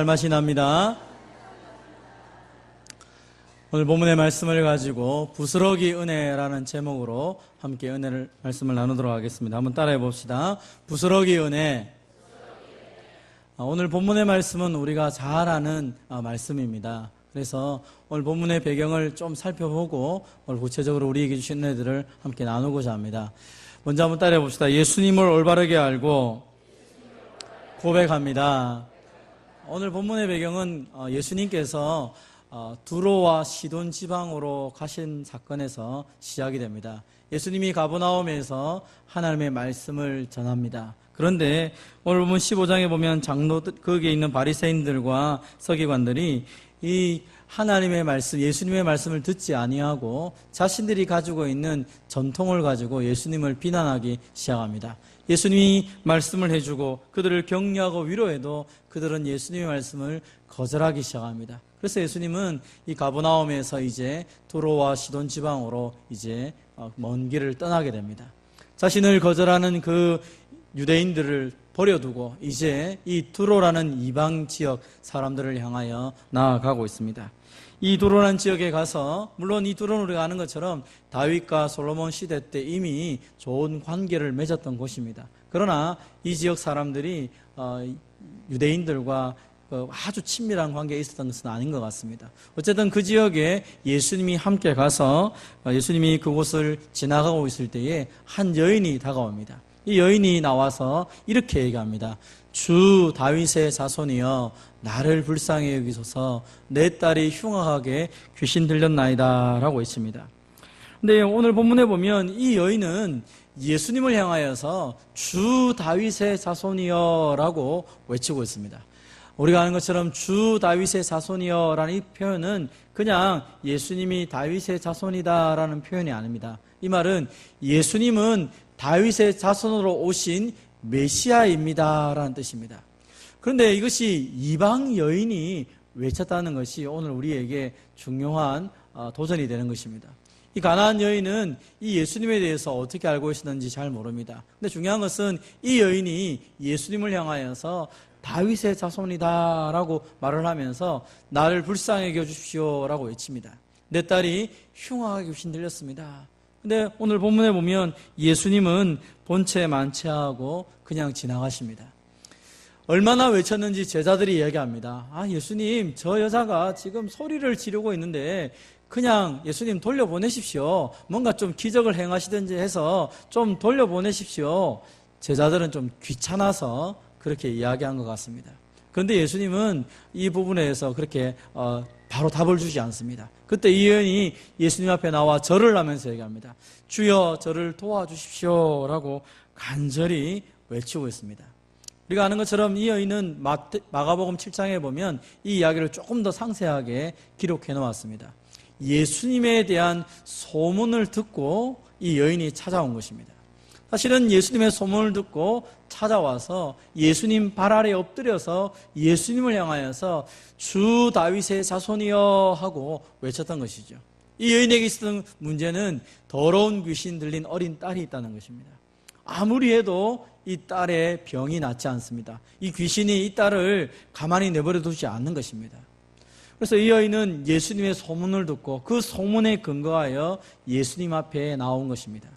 맛이 납니다. 오늘 본문의 말씀을 가지고 부스러기 은혜라는 제목으로 함께 말씀을 나누도록 하겠습니다. 한번 따라해 봅시다. 부스러기 은혜. 오늘 본문의 말씀은 우리가 잘 아는 말씀입니다. 그래서 오늘 본문의 배경을 좀 살펴보고 오늘 구체적으로 우리에게 주신 은혜들을 함께 나누고자 합니다. 먼저 한번 따라해 봅시다. 예수님을 올바르게 알고 고백합니다. 오늘 본문의 배경은 예수님께서 두로와 시돈 지방으로 가신 사건에서 시작이 됩니다. 예수님이 가버나움에서 하나님의 말씀을 전합니다. 그런데 오늘 본문 15장에 보면 거기에 있는 바리새인들과 서기관들이 이 하나님의 말씀, 예수님의 말씀을 듣지 아니하고 자신들이 가지고 있는 전통을 가지고 예수님을 비난하기 시작합니다. 예수님이 말씀을 해주고 그들을 격려하고 위로해도 그들은 예수님의 말씀을 거절하기 시작합니다. 그래서 예수님은 이 가버나움에서 이제 두로와 시돈 지방으로 이제 먼 길을 떠나게 됩니다. 자신을 거절하는 그 유대인들을 버려두고 이제 이 두로라는 이방 지역 사람들을 향하여 나아가고 있습니다. 이 두로라는 지역에 가서 물론 이 두로는 우리가 아는 것처럼 다윗과 솔로몬 시대 때 이미 좋은 관계를 맺었던 곳입니다. 그러나 이 지역 사람들이 유대인들과 아주 친밀한 관계에 있었던 것은 아닌 것 같습니다. 어쨌든 그 지역에 예수님이 함께 가서 예수님이 그곳을 지나가고 있을 때에 한 여인이 다가옵니다. 이 여인이 나와서 이렇게 얘기합니다. 주 다윗의 자손이여 나를 불쌍히 여기소서 내 딸이 흉악하게 귀신 들렸나이다 라고 외칩니다. 근데 오늘 본문에 보면 이 여인은 예수님을 향하여서 주 다윗의 자손이여 라고 외치고 있습니다. 우리가 아는 것처럼 주 다윗의 자손이여 라는 이 표현은 그냥 예수님이 다윗의 자손이다 라는 표현이 아닙니다. 이 말은 예수님은 다윗의 자손으로 오신 메시아입니다 라는 뜻입니다. 그런데 이것이 이방 여인이 외쳤다는 것이 오늘 우리에게 중요한 도전이 되는 것입니다. 이 가나안 여인은 이 예수님에 대해서 어떻게 알고 있었는지 잘 모릅니다. 근데 중요한 것은 이 여인이 예수님을 향하여서 다윗의 자손이다 라고 말을 하면서 나를 불쌍히 여겨주십시오 라고 외칩니다. 내 딸이 흉악하게 귀신 들렸습니다. 근데 오늘 본문에 보면 예수님은 본체 만체하고 그냥 지나가십니다. 얼마나 외쳤는지 제자들이 이야기합니다. 예수님, 저 여자가 지금 소리를 지르고 있는데 그냥 예수님 돌려보내십시오. 뭔가 좀 기적을 행하시든지 해서 좀 돌려보내십시오. 제자들은 좀 귀찮아서 그렇게 이야기한 것 같습니다. 그런데 예수님은 이 부분에서 그렇게 바로 답을 주지 않습니다. 그때 이 여인이 예수님 앞에 나와 절을 하면서 얘기합니다. 주여 저를 도와주십시오 라고 간절히 외치고 있습니다. 우리가 아는 것처럼 이 여인은 마가복음 7장에 보면 이 이야기를 조금 더 상세하게 기록해 놓았습니다. 예수님에 대한 소문을 듣고 이 여인이 찾아온 것입니다. 사실은 예수님의 소문을 듣고 찾아와서 예수님 발 아래 엎드려서 예수님을 향하여서 주 다윗의 자손이여 하고 외쳤던 것이죠. 이 여인에게 있었던 문제는 더러운 귀신 들린 어린 딸이 있다는 것입니다. 아무리 해도 이 딸의 병이 낫지 않습니다. 이 귀신이 이 딸을 가만히 내버려 두지 않는 것입니다. 그래서 이 여인은 예수님의 소문을 듣고 그 소문에 근거하여 예수님 앞에 나온 것입니다.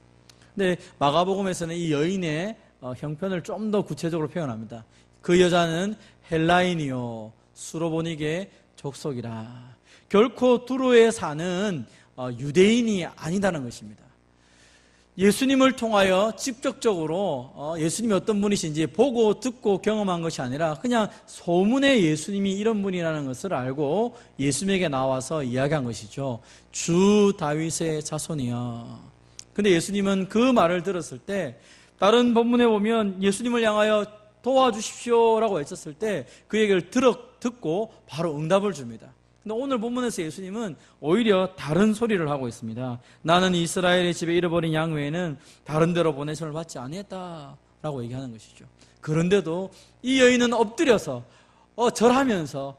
근데 마가복음에서는 이 여인의 형편을 좀 더 구체적으로 표현합니다. 그 여자는 헬라인이요 수로보닉의 족속이라. 결코 두로에 사는 유대인이 아니다는 것입니다. 예수님을 통하여 직접적으로 예수님이 어떤 분이신지 보고 듣고 경험한 것이 아니라 그냥 소문에 예수님이 이런 분이라는 것을 알고 예수님에게 나와서 이야기한 것이죠. 주 다윗의 자손이여. 근데 예수님은 그 말을 들었을 때 다른 본문에 보면 예수님을 향하여 도와주십시오 라고 외쳤을 때 그 얘기를 듣고 바로 응답을 줍니다. 근데 오늘 본문에서 예수님은 오히려 다른 소리를 하고 있습니다. 나는 이스라엘의 집에 잃어버린 양 외에는 다른 데로 보내심을 받지 아니했다 라고 얘기하는 것이죠. 그런데도 이 여인은 엎드려서 절하면서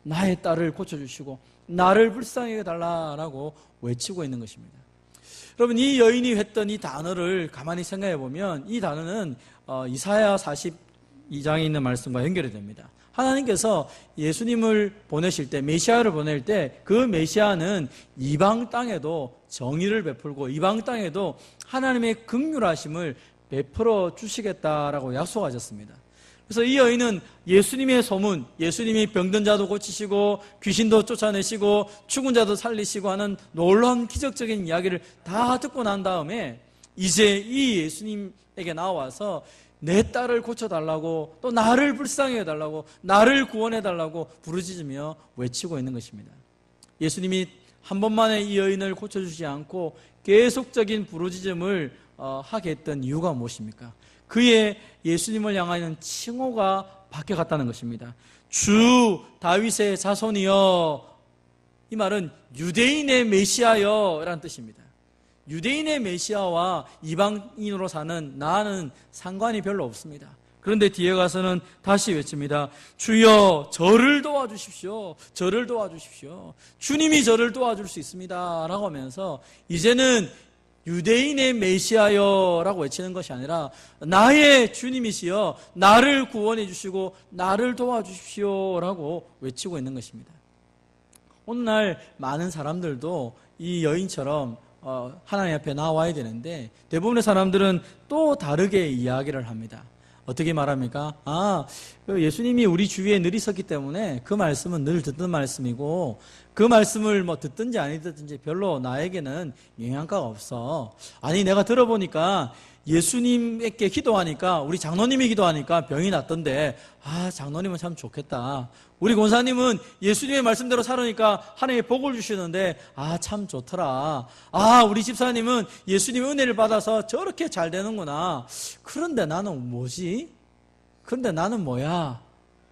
나의 딸을 고쳐주시고 나를 불쌍히 해달라고 외치고 있는 것입니다. 여러분, 이 여인이 했던 이 단어를 가만히 생각해 보면 이 단어는 이사야 2장에 있는 말씀과 연결이 됩니다. 하나님께서 예수님을 보내실 때, 메시아를 보낼 때 그 메시아는 이방 땅에도 정의를 베풀고 이방 땅에도 하나님의 긍휼하심을 베풀어 주시겠다라고 약속하셨습니다. 그래서 이 여인은 예수님의 소문, 예수님이 병든 자도 고치시고 귀신도 쫓아내시고 죽은 자도 살리시고 하는 놀라운 기적적인 이야기를 다 듣고 난 다음에 이제 이 예수님에게 나와서 내 딸을 고쳐달라고, 또 나를 불쌍히 해달라고, 나를 구원해달라고 부르짖으며 외치고 있는 것입니다. 예수님이 한 번만에 이 여인을 고쳐주지 않고 계속적인 부르짖음을 하게 했던 이유가 무엇입니까? 그의 예수님을 향하는 칭호가 바뀌어갔다는 것입니다. 주 다윗의 자손이여, 이 말은 유대인의 메시아여 라는 뜻입니다. 유대인의 메시아와 이방인으로 사는 나는 상관이 별로 없습니다. 그런데 뒤에 가서는 다시 외칩니다. 주여 저를 도와주십시오. 저를 도와주십시오. 주님이 저를 도와줄 수 있습니다 라고 하면서 이제는 유대인의 메시아여 라고 외치는 것이 아니라 나의 주님이시여 나를 구원해 주시고 나를 도와주십시오 라고 외치고 있는 것입니다. 오늘날 많은 사람들도 이 여인처럼 하나님 앞에 나와야 되는데 대부분의 사람들은 또 다르게 이야기를 합니다. 어떻게 말합니까? 예수님이 우리 주위에 늘 있었기 때문에 그 말씀은 늘 듣던 말씀이고 그 말씀을 뭐 듣든지 안 듣든지 별로 나에게는 영향가가 없어. 아니 내가 들어보니까 예수님께 기도하니까 우리 장로님이 기도하니까 병이 낫던데 장로님은 참 좋겠다. 우리 권사님은 예수님의 말씀대로 살으니까 하나님의 복을 주시는데 참 좋더라. 우리 집사님은 예수님의 은혜를 받아서 저렇게 잘 되는구나. 그런데 나는 뭐지? 그런데 나는 뭐야?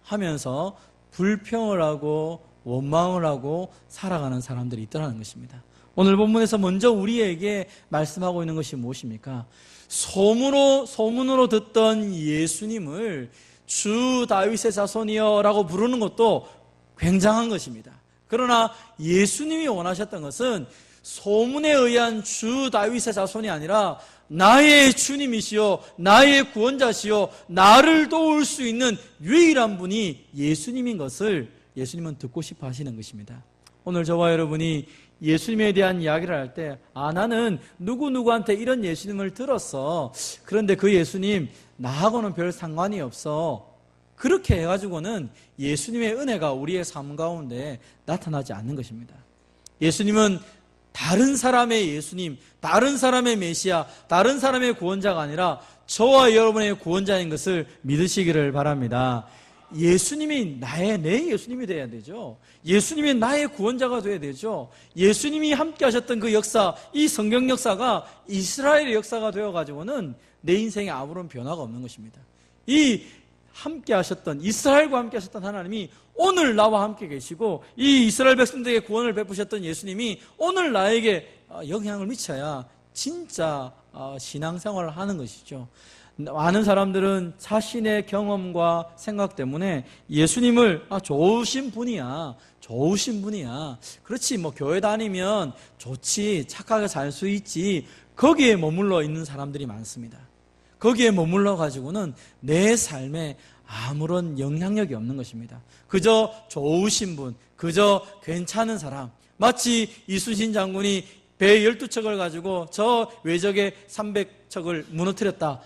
하면서 불평을 하고 원망을 하고 살아가는 사람들이 있더라는 것입니다. 오늘 본문에서 먼저 우리에게 말씀하고 있는 것이 무엇입니까? 소문으로 듣던 예수님을 주 다윗의 자손이여 라고 부르는 것도 굉장한 것입니다. 그러나 예수님이 원하셨던 것은 소문에 의한 주 다윗의 자손이 아니라 나의 주님이시여 나의 구원자시여 나를 도울 수 있는 유일한 분이 예수님인 것을 예수님은 듣고 싶어 하시는 것입니다. 오늘 저와 여러분이 예수님에 대한 이야기를 할 때 나는 누구누구한테 이런 예수님을 들었어. 그런데 그 예수님 나하고는 별 상관이 없어. 그렇게 해가지고는 예수님의 은혜가 우리의 삶 가운데 나타나지 않는 것입니다. 예수님은 다른 사람의 예수님, 다른 사람의 메시아, 다른 사람의 구원자가 아니라 저와 여러분의 구원자인 것을 믿으시기를 바랍니다. 예수님이 내 예수님이 되어야 되죠. 예수님이 나의 구원자가 되어야 되죠. 예수님이 함께 하셨던 그 역사, 이 성경 역사가 이스라엘의 역사가 되어가지고는 내 인생에 아무런 변화가 없는 것입니다. 이 함께 하셨던, 이스라엘과 함께 하셨던 하나님이 오늘 나와 함께 계시고 이 이스라엘 백성들에게 구원을 베푸셨던 예수님이 오늘 나에게 영향을 미쳐야 진짜 신앙생활을 하는 것이죠. 많은 사람들은 자신의 경험과 생각 때문에 예수님을 좋으신 분이야. 그렇지 뭐 교회 다니면 좋지, 착하게 살 수 있지. 거기에 머물러 있는 사람들이 많습니다. 거기에 머물러 가지고는 내 삶에 아무런 영향력이 없는 것입니다. 그저 좋으신 분, 그저 괜찮은 사람. 마치 이순신 장군이 배 12척을 가지고 저 외적의 300척을 무너뜨렸다.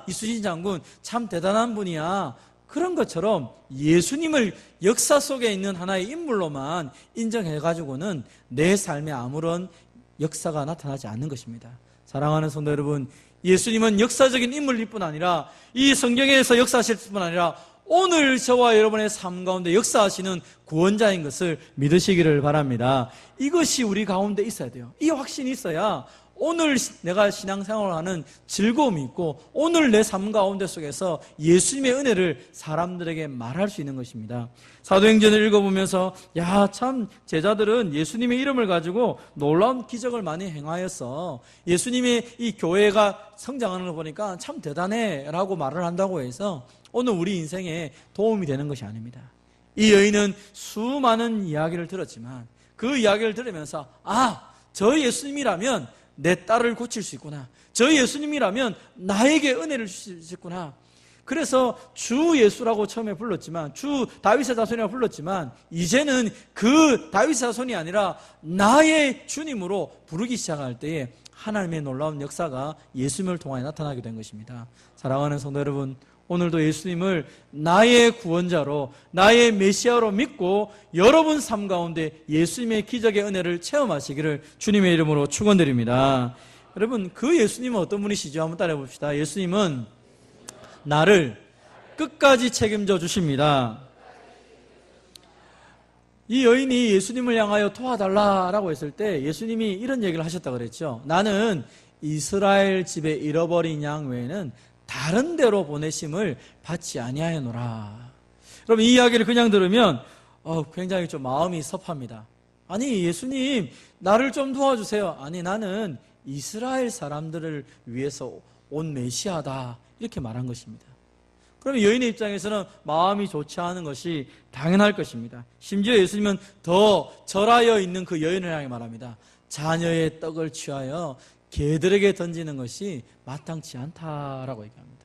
이순신 장군 참 대단한 분이야. 그런 것처럼 예수님을 역사 속에 있는 하나의 인물로만 인정해가지고는 내 삶에 아무런 역사가 나타나지 않는 것입니다. 사랑하는 성도 여러분, 예수님은 역사적인 인물일 뿐 아니라 이 성경에서 역사하실 뿐 아니라 오늘 저와 여러분의 삶 가운데 역사하시는 구원자인 것을 믿으시기를 바랍니다. 이것이 우리 가운데 있어야 돼요. 이 확신이 있어야 오늘 내가 신앙생활을 하는 즐거움이 있고 오늘 내 삶 가운데 속에서 예수님의 은혜를 사람들에게 말할 수 있는 것입니다. 사도행전을 읽어보면서 참 제자들은 예수님의 이름을 가지고 놀라운 기적을 많이 행하였어. 예수님의 이 교회가 성장하는 걸 보니까 참 대단해 라고 말을 한다고 해서 오늘 우리 인생에 도움이 되는 것이 아닙니다. 이 여인은 수많은 이야기를 들었지만 그 이야기를 들으면서 저 예수님이라면 내 딸을 고칠 수 있구나. 저 예수님이라면 나에게 은혜를 주실 수 있구나. 그래서 주 예수라고 처음에 불렀지만, 주 다윗의 자손이라고 불렀지만, 이제는 그 다윗의 자손이 아니라 나의 주님으로 부르기 시작할 때에 하나님의 놀라운 역사가 예수님을 통하여 나타나게 된 것입니다. 사랑하는 성도 여러분, 오늘도 예수님을 나의 구원자로, 나의 메시아로 믿고 여러분 삶 가운데 예수님의 기적의 은혜를 체험하시기를 주님의 이름으로 축원드립니다. 여러분, 그 예수님은 어떤 분이시죠? 한번 따라해 봅시다. 예수님은 나를 끝까지 책임져 주십니다. 이 여인이 예수님을 향하여 도와달라라고 했을 때 예수님이 이런 얘기를 하셨다고 그랬죠. 나는 이스라엘 집에 잃어버린 양 외에는 다른 데로 보내심을 받지 아니하였노라. 여러분, 이 이야기를 그냥 들으면 굉장히 좀 마음이 섭합니다. 아니, 예수님, 나를 좀 도와주세요. 아니, 나는 이스라엘 사람들을 위해서 온 메시아다, 이렇게 말한 것입니다. 그러면 여인의 입장에서는 마음이 좋지 않은 것이 당연할 것입니다. 심지어 예수님은 더 절하여 있는 그 여인을 향해 말합니다. 자녀의 떡을 취하여 개들에게 던지는 것이 마땅치 않다라고 얘기합니다.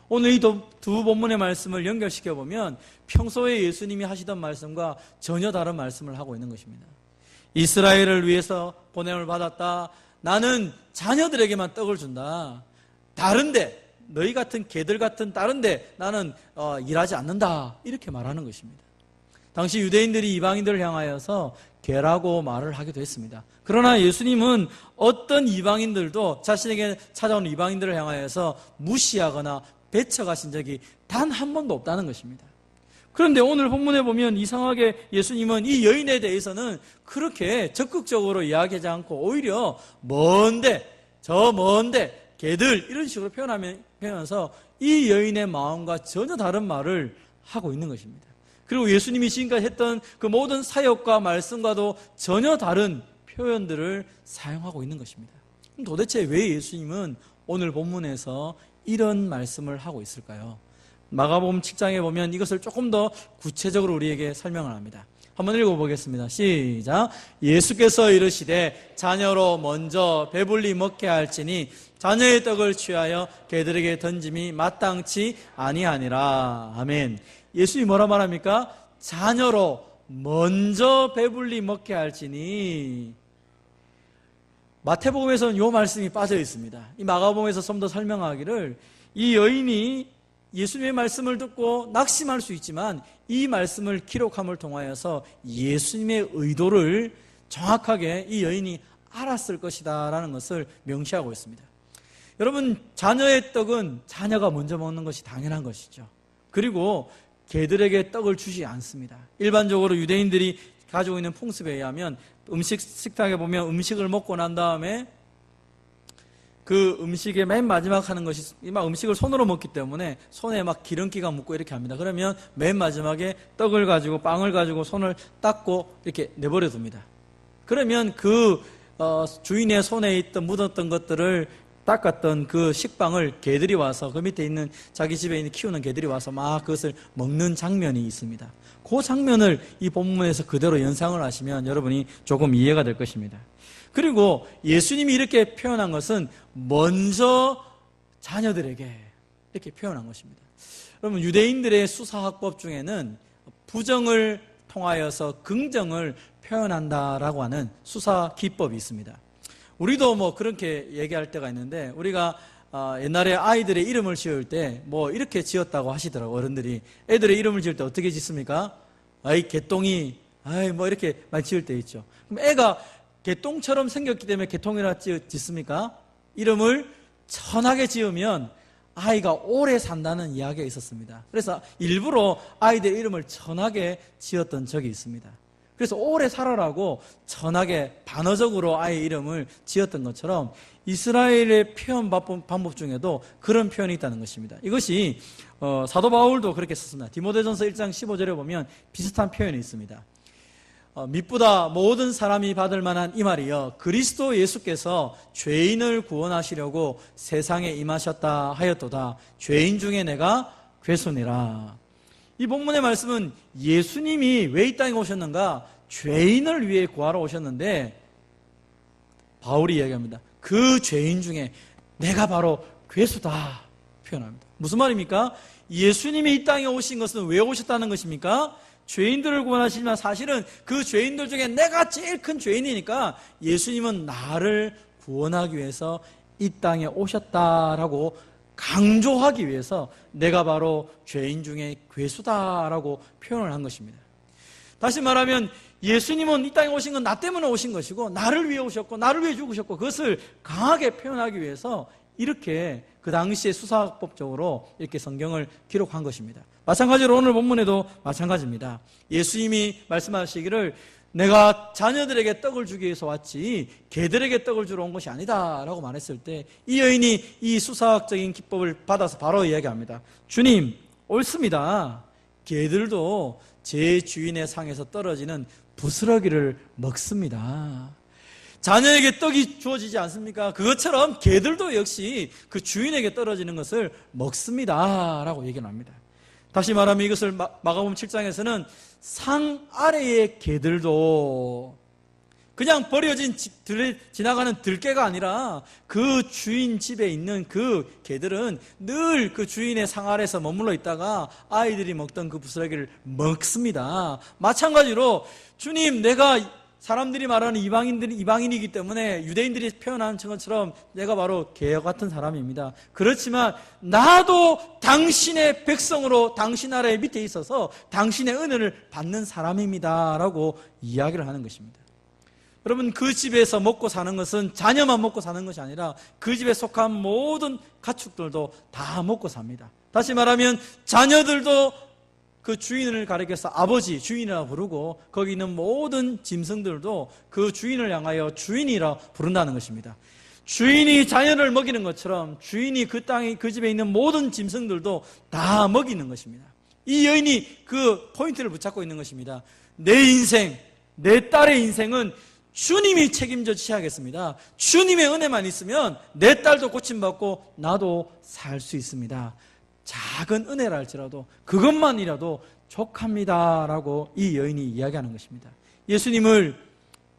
오늘 이 두 본문의 말씀을 연결시켜보면 평소에 예수님이 하시던 말씀과 전혀 다른 말씀을 하고 있는 것입니다. 이스라엘을 위해서 보냄을 받았다. 나는 자녀들에게만 떡을 준다. 다른데, 너희 같은 개들 같은 다른데 나는 일하지 않는다, 이렇게 말하는 것입니다. 당시 유대인들이 이방인들을 향하여서 개라고 말을 하기도 했습니다. 그러나 예수님은 어떤 이방인들도 자신에게 찾아오는 이방인들을 향하여서 무시하거나 배척하신 적이 단 한 번도 없다는 것입니다. 그런데 오늘 본문에 보면 이상하게 예수님은 이 여인에 대해서는 그렇게 적극적으로 이야기하지 않고 오히려 먼데, 저 먼데 개들, 이런 식으로 표현하면서 이 여인의 마음과 전혀 다른 말을 하고 있는 것입니다. 그리고 예수님이 지금까지 했던 그 모든 사역과 말씀과도 전혀 다른 표현들을 사용하고 있는 것입니다. 그럼 도대체 왜 예수님은 오늘 본문에서 이런 말씀을 하고 있을까요? 마가복음 7장에 보면 이것을 조금 더 구체적으로 우리에게 설명을 합니다. 한번 읽어보겠습니다. 시작. 예수께서 이르시되 자녀로 먼저 배불리 먹게 할지니 자녀의 떡을 취하여 개들에게 던짐이 마땅치 아니하니라. 아멘. 예수님이 뭐라 말합니까? 자녀로 먼저 배불리 먹게 할지니. 마태복음에서는 이 말씀이 빠져 있습니다. 이 마가복음에서 좀 더 설명하기를, 이 여인이 예수님의 말씀을 듣고 낙심할 수 있지만 이 말씀을 기록함을 통하여서 예수님의 의도를 정확하게 이 여인이 알았을 것이다 라는 것을 명시하고 있습니다. 여러분, 자녀의 떡은 자녀가 먼저 먹는 것이 당연한 것이죠. 그리고 개들에게 떡을 주지 않습니다. 일반적으로 유대인들이 가지고 있는 풍습에 의하면 식탁에 보면 음식을 먹고 난 다음에 그 음식의 맨 마지막 하는 것이, 막 음식을 손으로 먹기 때문에 손에 막 기름기가 묻고 이렇게 합니다. 그러면 맨 마지막에 떡을 가지고, 빵을 가지고 손을 닦고 이렇게 내버려 둡니다. 그러면 그 주인의 손에 있던 묻었던 것들을 닦았던 그 식빵을 개들이 와서, 그 밑에 있는 자기 집에 있는 키우는 개들이 와서 막 그것을 먹는 장면이 있습니다. 그 장면을 이 본문에서 그대로 연상을 하시면 여러분이 조금 이해가 될 것입니다. 그리고 예수님이 이렇게 표현한 것은 먼저 자녀들에게 이렇게 표현한 것입니다. 여러분, 유대인들의 수사학법 중에는 부정을 통하여서 긍정을 표현한다라고 하는 수사 기법이 있습니다. 우리도 뭐 그렇게 얘기할 때가 있는데, 우리가 옛날에 아이들의 이름을 지을 때 뭐 이렇게 지었다고 하시더라고요. 어른들이 애들의 이름을 지을 때 어떻게 짓습니까? 아이 개똥이, 아이 뭐 이렇게 많이 지을 때 있죠. 그럼 애가 개똥처럼 생겼기 때문에 개똥이라 짓습니까? 이름을 천하게 지으면 아이가 오래 산다는 이야기가 있었습니다. 그래서 일부러 아이들 이름을 천하게 지었던 적이 있습니다. 그래서 오래 살아라고 천하게 반어적으로 아이 이름을 지었던 것처럼 이스라엘의 표현 방법 중에도 그런 표현이 있다는 것입니다. 이것이 사도 바울도 그렇게 썼습니다. 디모데전서 1장 15절에 보면 비슷한 표현이 있습니다. 밑보다 모든 사람이 받을 만한 이 말이여, 그리스도 예수께서 죄인을 구원하시려고 세상에 임하셨다 하였도다. 죄인 중에 내가 괴손이라. 이 본문의 말씀은 예수님이 왜 이 땅에 오셨는가? 죄인을 위해 구하러 오셨는데, 바울이 이야기합니다. 그 죄인 중에 내가 바로 괴수다. 표현합니다. 무슨 말입니까? 예수님이 이 땅에 오신 것은 왜 오셨다는 것입니까? 죄인들을 구원하시지만 사실은 그 죄인들 중에 내가 제일 큰 죄인이니까 예수님은 나를 구원하기 위해서 이 땅에 오셨다라고 강조하기 위해서 내가 바로 죄인 중에 괴수다라고 표현을 한 것입니다. 다시 말하면 예수님은 이 땅에 오신 건 나 때문에 오신 것이고 나를 위해 오셨고 나를 위해 죽으셨고 그것을 강하게 표현하기 위해서 이렇게 그 당시에 수사학법적으로 이렇게 성경을 기록한 것입니다. 마찬가지로 오늘 본문에도 마찬가지입니다. 예수님이 말씀하시기를 내가 자녀들에게 떡을 주기 위해서 왔지 개들에게 떡을 주러 온 것이 아니다 라고 말했을 때 이 여인이 이 수사학적인 기법을 받아서 바로 이야기합니다. 주님, 옳습니다. 개들도 제 주인의 상에서 떨어지는 부스러기를 먹습니다. 자녀에게 떡이 주어지지 않습니까? 그것처럼 개들도 역시 그 주인에게 떨어지는 것을 먹습니다 라고 얘기를 합니다. 다시 말하면 이것을 마가복음 7장에서는 상 아래의 개들도 그냥 버려진 지나가는 들개가 아니라 그 주인 집에 있는 그 개들은 늘 그 주인의 상 아래에서 머물러 있다가 아이들이 먹던 그 부스러기를 먹습니다. 마찬가지로 주님, 내가 사람들이 말하는 이방인이기 때문에 유대인들이 표현하는 것처럼 내가 바로 개 같은 사람입니다. 그렇지만 나도 당신의 백성으로 당신 아래 밑에 있어서 당신의 은혜를 받는 사람입니다 라고 이야기를 하는 것입니다. 여러분, 그 집에서 먹고 사는 것은 자녀만 먹고 사는 것이 아니라 그 집에 속한 모든 가축들도 다 먹고 삽니다. 다시 말하면 자녀들도 그 주인을 가리켜서 아버지, 주인이라 부르고 거기 있는 모든 짐승들도 그 주인을 향하여 주인이라 부른다는 것입니다. 주인이 자녀를 먹이는 것처럼 주인이 그 땅에 그 집에 있는 모든 짐승들도 다 먹이는 것입니다. 이 여인이 그 포인트를 붙잡고 있는 것입니다. 내 인생, 내 딸의 인생은 주님이 책임져 주셔야겠습니다. 주님의 은혜만 있으면 내 딸도 고침받고 나도 살 수 있습니다. 작은 은혜라 할지라도 그것만이라도 족합니다라고 이 여인이 이야기하는 것입니다. 예수님을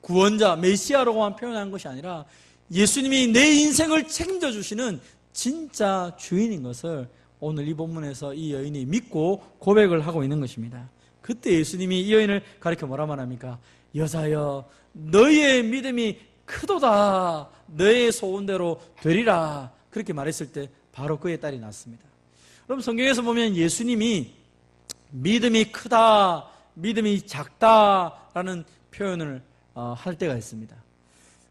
구원자, 메시아로만 표현한 것이 아니라 예수님이 내 인생을 책임져 주시는 진짜 주인인 것을 오늘 이 본문에서 이 여인이 믿고 고백을 하고 있는 것입니다. 그때 예수님이 이 여인을 가리켜 뭐라 말합니까? 여자여, 너의 믿음이 크도다. 너의 소원대로 되리라. 그렇게 말했을 때 바로 그의 딸이 낳았습니다. 여러분, 성경에서 보면 예수님이 믿음이 크다, 믿음이 작다라는 표현을 할 때가 있습니다.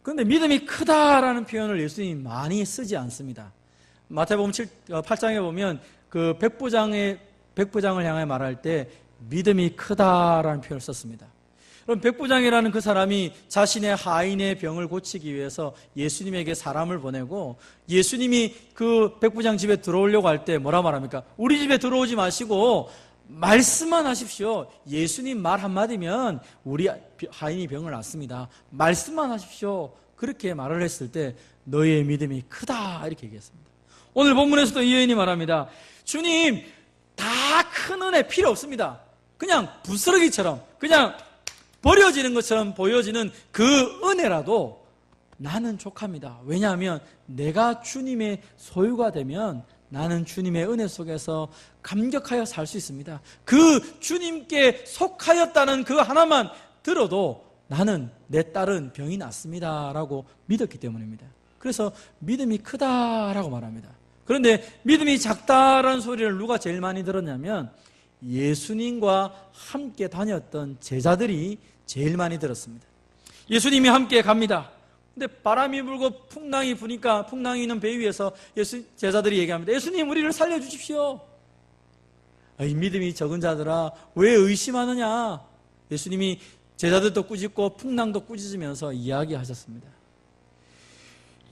그런데 믿음이 크다라는 표현을 예수님이 많이 쓰지 않습니다. 마태복음 8장에 보면 그 백부장을 향해 말할 때 믿음이 크다라는 표현을 썼습니다. 그럼 백부장이라는 그 사람이 자신의 하인의 병을 고치기 위해서 예수님에게 사람을 보내고 예수님이 그 백부장 집에 들어오려고 할 때 뭐라 말합니까? 우리 집에 들어오지 마시고 말씀만 하십시오. 예수님 말 한마디면 우리 하인이 병을 낫습니다. 말씀만 하십시오. 그렇게 말을 했을 때 너의 믿음이 크다 이렇게 얘기했습니다. 오늘 본문에서도 이 여인이 말합니다. 주님, 다 큰 은혜 필요 없습니다. 그냥 부스러기처럼 그냥 버려지는 것처럼 보여지는 그 은혜라도 나는 족합니다. 왜냐하면 내가 주님의 소유가 되면 나는 주님의 은혜 속에서 감격하여 살 수 있습니다. 그 주님께 속하였다는 그 하나만 들어도 나는 내 딸은 병이 낫습니다 라고 믿었기 때문입니다. 그래서 믿음이 크다라고 말합니다. 그런데 믿음이 작다라는 소리를 누가 제일 많이 들었냐면 예수님과 함께 다녔던 제자들이 제일 많이 들었습니다. 예수님이 함께 갑니다. 근데 바람이 불고 풍랑이 부니까 풍랑이 있는 배 위에서 제자들이 얘기합니다. 예수님, 우리를 살려주십시오. 이 믿음이 적은 자들아 왜 의심하느냐. 예수님이 제자들도 꾸짖고 풍랑도 꾸짖으면서 이야기하셨습니다.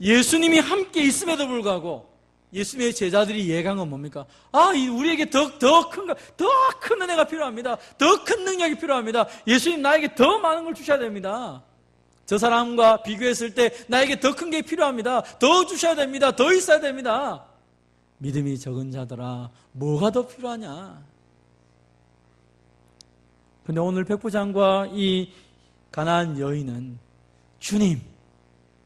예수님이 함께 있음에도 불구하고 예수님의 제자들이 예가한 건 뭡니까? 우리에게 더 큰 은혜가 필요합니다. 더 큰 능력이 필요합니다. 예수님, 나에게 더 많은 걸 주셔야 됩니다. 저 사람과 비교했을 때 나에게 더 큰 게 필요합니다. 더 주셔야 됩니다. 더 있어야 됩니다. 믿음이 적은 자들아, 뭐가 더 필요하냐? 근데 오늘 백부장과 이 가나안 여인은 주님,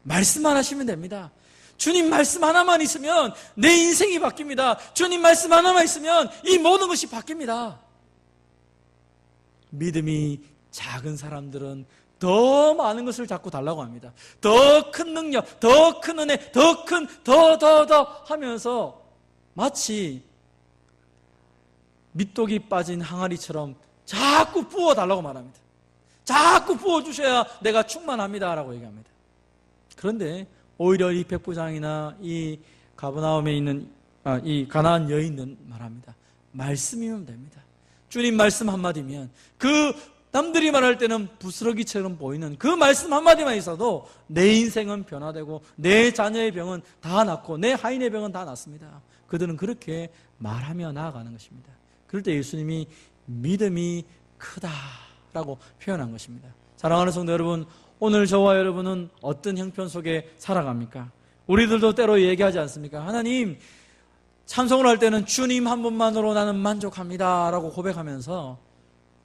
말씀만 하시면 됩니다. 주님 말씀 하나만 있으면 내 인생이 바뀝니다. 주님 말씀 하나만 있으면 이 모든 것이 바뀝니다. 믿음이 작은 사람들은 더 많은 것을 자꾸 달라고 합니다. 더 큰 능력, 더 큰 은혜, 더 하면서 마치 밑독이 빠진 항아리처럼 자꾸 부어달라고 말합니다. 자꾸 부어주셔야 내가 충만합니다 라고 얘기합니다. 그런데 오히려 이 백부장이나 이 가버나움에 있는 이 가나안 여인은 말합니다. 말씀이면 됩니다. 주님 말씀 한마디면 그 남들이 말할 때는 부스러기처럼 보이는 그 말씀 한마디만 있어도 내 인생은 변화되고 내 자녀의 병은 다 낫고 내 하인의 병은 다 낫습니다. 그들은 그렇게 말하며 나아가는 것입니다. 그럴 때 예수님이 믿음이 크다라고 표현한 것입니다. 사랑하는 성도 여러분, 오늘 저와 여러분은 어떤 형편 속에 살아갑니까? 우리들도 때로 얘기하지 않습니까? 하나님, 찬송을 할 때는 주님 한 분만으로 나는 만족합니다 라고 고백하면서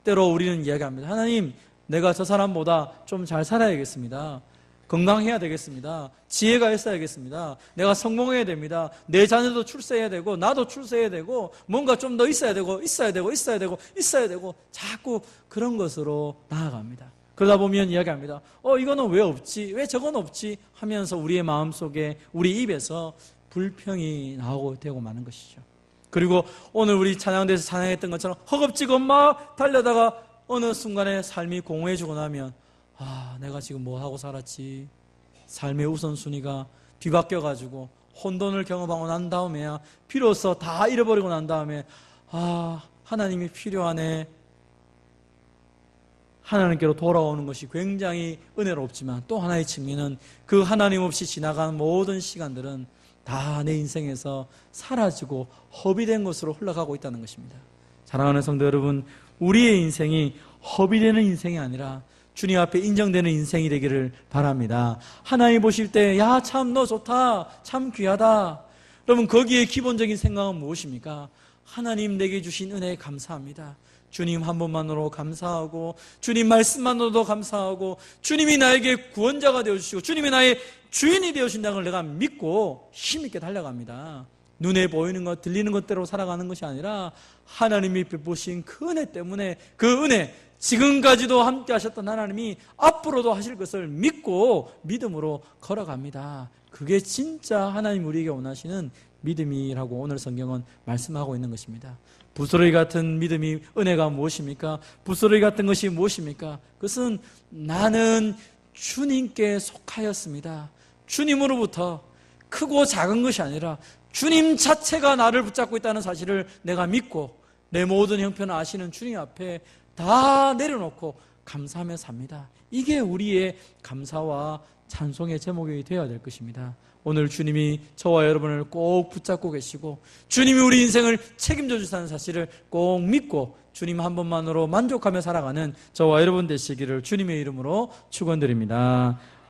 때로 우리는 이야기합니다. 하나님, 내가 저 사람보다 좀 잘 살아야겠습니다. 건강해야 되겠습니다. 지혜가 있어야겠습니다. 내가 성공해야 됩니다. 내 자녀도 출세해야 되고 나도 출세해야 되고 뭔가 좀 더 있어야 되고 자꾸 그런 것으로 나아갑니다. 그러다 보면 이야기합니다. 이거는 왜 없지? 왜 저건 없지? 하면서 우리의 마음속에 우리 입에서 불평이 나오고 되고 마는 것이죠. 그리고 오늘 우리 찬양대에서 찬양했던 것처럼 허겁지겁 막 달려다가 어느 순간에 삶이 공허해지고 나면 내가 지금 뭐 하고 살았지? 삶의 우선순위가 뒤바뀌어가지고 혼돈을 경험하고 난 다음에야 비로소 다 잃어버리고 난 다음에 하나님이 필요하네. 하나님께로 돌아오는 것이 굉장히 은혜롭지만 또 하나의 측면은 그 하나님 없이 지나간 모든 시간들은 다 내 인생에서 사라지고 허비된 것으로 흘러가고 있다는 것입니다. 사랑하는 성도 여러분, 우리의 인생이 허비되는 인생이 아니라 주님 앞에 인정되는 인생이 되기를 바랍니다. 하나님 보실 때 참 너 좋다, 참 귀하다. 여러분, 거기에 기본적인 생각은 무엇입니까? 하나님 내게 주신 은혜에 감사합니다. 주님 한 분만으로 감사하고 주님 말씀만으로도 감사하고 주님이 나에게 구원자가 되어주시고 주님이 나의 주인이 되어주신다는 걸 내가 믿고 힘있게 달려갑니다. 눈에 보이는 것, 들리는 것대로 살아가는 것이 아니라 하나님이 베푸신 그 은혜 때문에 그 은혜, 지금까지도 함께 하셨던 하나님이 앞으로도 하실 것을 믿고 믿음으로 걸어갑니다. 그게 진짜 하나님 우리에게 원하시는 믿음이라고 오늘 성경은 말씀하고 있는 것입니다. 부스러기 같은 믿음이 은혜가 무엇입니까? 부스러기 같은 것이 무엇입니까? 그것은 나는 주님께 속하였습니다. 주님으로부터 크고 작은 것이 아니라 주님 자체가 나를 붙잡고 있다는 사실을 내가 믿고 내 모든 형편을 아시는 주님 앞에 다 내려놓고 감사하며 삽니다. 이게 우리의 감사와 찬송의 제목이 되어야 될 것입니다. 오늘 주님이 저와 여러분을 꼭 붙잡고 계시고 주님이 우리 인생을 책임져 주시다는 사실을 꼭 믿고 주님 한 분만으로 만족하며 살아가는 저와 여러분 되시기를 주님의 이름으로 축원드립니다.